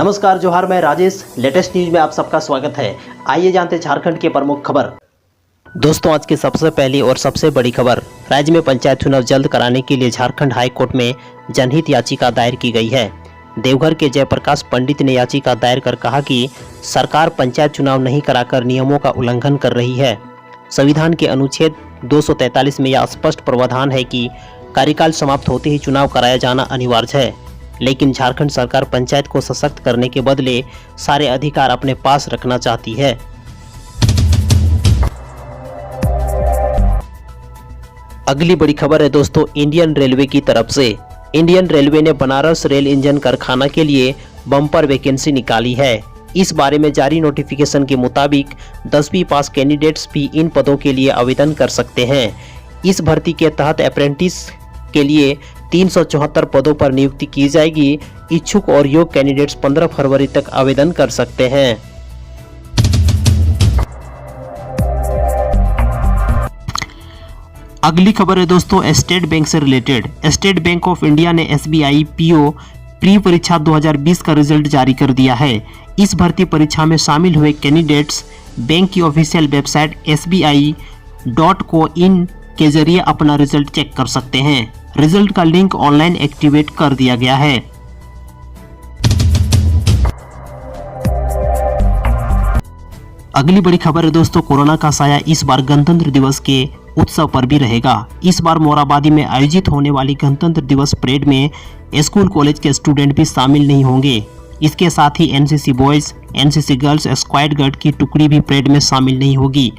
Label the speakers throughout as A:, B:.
A: नमस्कार जोहार, मैं राजेश। लेटेस्ट न्यूज में आप सबका स्वागत है। आइए जानते झारखंड के प्रमुख खबर। दोस्तों, आज की सबसे पहली और सबसे बड़ी खबर, राज्य में पंचायत चुनाव जल्द कराने के लिए झारखंड हाई कोर्ट में जनहित याचिका दायर की गई है। देवघर के जयप्रकाश पंडित ने याचिका दायर कर कहा कि सरकार पंचायत चुनाव नहीं कराकर नियमों का उल्लंघन कर रही है। संविधान के अनुच्छेद 243 में यह स्पष्ट प्रावधान है कि कार्यकाल समाप्त होते ही चुनाव कराया जाना अनिवार्य है, लेकिन झारखंड सरकार पंचायत को सशक्त करने के बदले सारे अधिकार अपने पास रखना चाहती है। अगली बड़ी खबर है दोस्तों, इंडियन रेलवे की तरफ से। इंडियन रेलवे ने बनारस रेल इंजन कारखाना के लिए बम्पर वैकेंसी निकाली है। इस बारे में जारी नोटिफिकेशन के मुताबिक 10वीं पास कैंडिडेट्स भी इन पदों के लिए आवेदन कर सकते हैं। इस भर्ती के तहत अप्रेंटिस के लिए 374 पदों पर नियुक्ति की जाएगी। इच्छुक और योग्य कैंडिडेट्स 15 फरवरी तक आवेदन कर सकते हैं। अगली खबर है दोस्तों, स्टेट बैंक से related. State bank of India ने SBI PO प्री परीक्षा 2020 का रिजल्ट जारी कर दिया है। इस भर्ती परीक्षा में शामिल हुए कैंडिडेट्स बैंक की ऑफिशियल वेबसाइट sbi.co.in के जरिए अपना रिजल्ट चेक कर सकते हैं। रिजल्ट का लिंक ऑनलाइन एक्टिवेट कर दिया गया है। अगली बड़ी खबर है दोस्तों, कोरोना का साया इस बार गणतंत्र दिवस के उत्सव पर भी रहेगा। इस बार मोराबादी में आयोजित होने वाली गणतंत्र दिवस परेड में स्कूल कॉलेज के स्टूडेंट भी शामिल नहीं होंगे। इसके साथ ही NCC boys, NCC girls, squad guard की टुकड़ी भी परेड में शामिल नहीं होगी।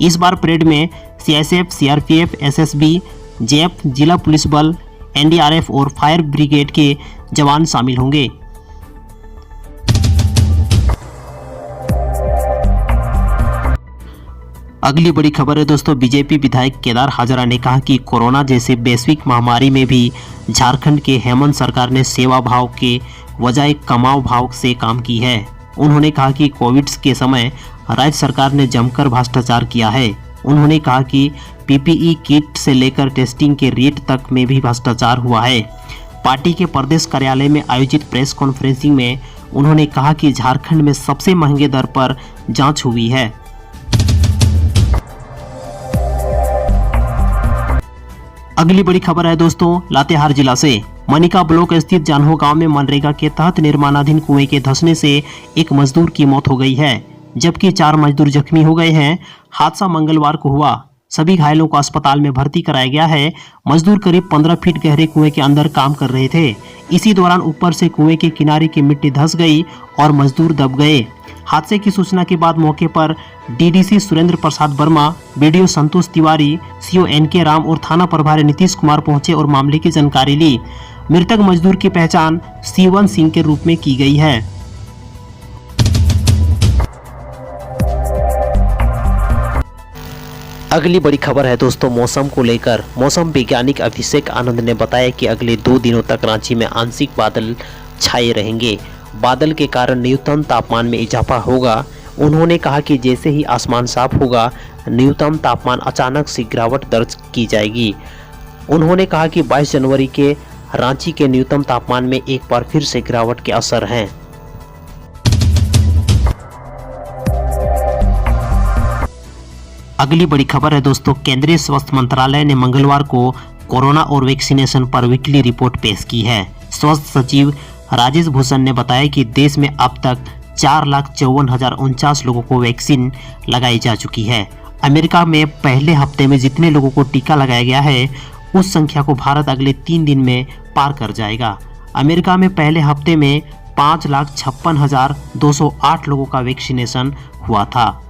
A: इस बार परेड में CSF, CRPF, SSB, JF, जिला पुलिस बल, NDRF और फायर ब्रिगेड के जवान शामिल होंगे। अगली बड़ी खबर है दोस्तों, बीजेपी विधायक केदार हाजरा ने कहा कि कोरोना जैसे वैश्विक महामारी में भी झारखंड के हेमंत सरकार ने सेवा भाव के बजाय कमाव भाव से काम की है। उन्होंने कहा कि कोविड के समय राज्य सरकार ने जमकर भ्रष्टाचार किया है। उन्होंने कहा कि PPE किट से लेकर टेस्टिंग के रेट तक में भी भ्रष्टाचार हुआ है। पार्टी के प्रदेश कार्यालय में आयोजित प्रेस कॉन्फ्रेंसिंग में उन्होंने कहा कि झारखंड में सबसे महंगे दर पर जांच हुई है। अगली बड़ी खबर है दोस्तों, लातेहार जिला से। मनिका ब्लॉक स्थित जानहो गांव में मनरेगा के तहत निर्माणाधीन कुएं के धंसने से एक मजदूर की मौत हो गई है, जबकि 4 मजदूर जख्मी हो गए हैं। हादसा मंगलवार को हुआ। सभी घायलों को अस्पताल में भर्ती कराया गया है। मजदूर करीब 15 फीट गहरे कुएं के अंदर काम कर रहे थे। इसी दौरान ऊपर से कुएं के किनारे की मिट्टी धंस गई और मजदूर दब गए। हादसे की सूचना के बाद मौके पर DDC सुरेंद्र प्रसाद वर्मा, BDO संतोष तिवारी, CO NK राम और थाना प्रभारी नीतीश कुमार पहुंचे और मामले की जानकारी ली। मृतक मजदूर की पहचान C1 सिंह के रूप में की गई है। अगली बड़ी खबर है दोस्तों, मौसम को लेकर। मौसम वैज्ञानिक अभिषेक आनंद ने बताया कि अगले 2 दिनों तक रांची में आंशिक बादल छाए रहेंगे। बादल के कारण न्यूनतम तापमान में इजाफा होगा। उन्होंने कहा कि जैसे ही आसमान साफ होगा, न्यूनतम तापमान अचानक से गिरावट दर्ज की जाएगी। उन्होंने कहा कि 22 जनवरी के रांची के न्यूनतम तापमान में एक बार फिर से गिरावट के असर हैं। अगली बड़ी खबर है दोस्तों, केंद्रीय स्वास्थ्य मंत्रालय ने मंगलवार को कोरोना और वैक्सीनेशन पर वीकली रिपोर्ट पेश की है। स्वास्थ्य सचिव राजेश भूषण ने बताया कि देश में अब तक 4,54,049 लोगों को वैक्सीन लगाई जा चुकी है। अमेरिका में पहले हफ्ते में जितने लोगों को टीका लगाया गया है, उस संख्या को भारत अगले 3 दिन में पार कर जाएगा। अमेरिका में पहले हफ्ते में 5,56,208 लोगों का वैक्सीनेशन हुआ था।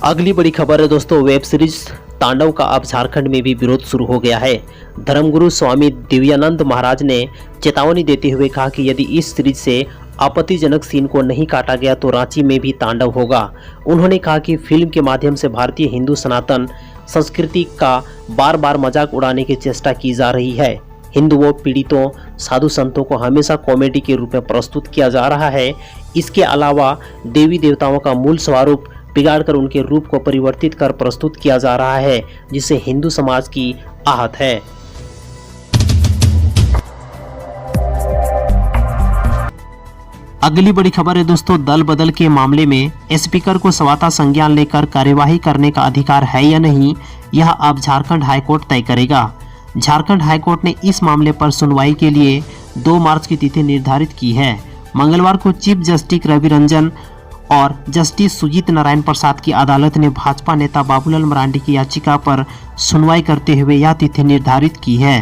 A: अगली बड़ी खबर है दोस्तों, वेब सीरीज तांडव का अब झारखंड में भी विरोध शुरू हो गया है। धर्मगुरु स्वामी दिव्यानंद महाराज ने चेतावनी देते हुए कहा कि यदि इस सीरीज से आपत्तिजनक सीन को नहीं काटा गया तो रांची में भी तांडव होगा। उन्होंने कहा कि फिल्म के माध्यम से भारतीय हिंदू सनातन संस्कृति का बार बार मजाक उड़ाने की चेष्टा की जा रही है। हिंदुओं, पीड़ितों, साधु संतों को हमेशा कॉमेडी के रूप में प्रस्तुत किया जा रहा है। इसके अलावा देवी देवताओं का मूल स्वरूप बिगाड़कर उनके रूप को परिवर्तित कर प्रस्तुत किया जा रहा है, जिससे हिंदू समाज की आहत है। अगली बड़ी खबर है दोस्तों, दल बदल के मामले में स्पीकर को स्वतः संज्ञान लेकर कार्यवाही करने का अधिकार है या नहीं, यह अब झारखंड हाईकोर्ट तय करेगा। झारखंड हाईकोर्ट ने इस मामले पर सुनवाई के लिए 2 मार्च की तिथि निर्धारित की है। मंगलवार को चीफ जस्टिस रवि रंजन और जस्टिस सुजीत नारायण प्रसाद की अदालत ने भाजपा नेता बाबूलाल मरांडी की याचिका पर सुनवाई करते हुए यह तिथि निर्धारित की है।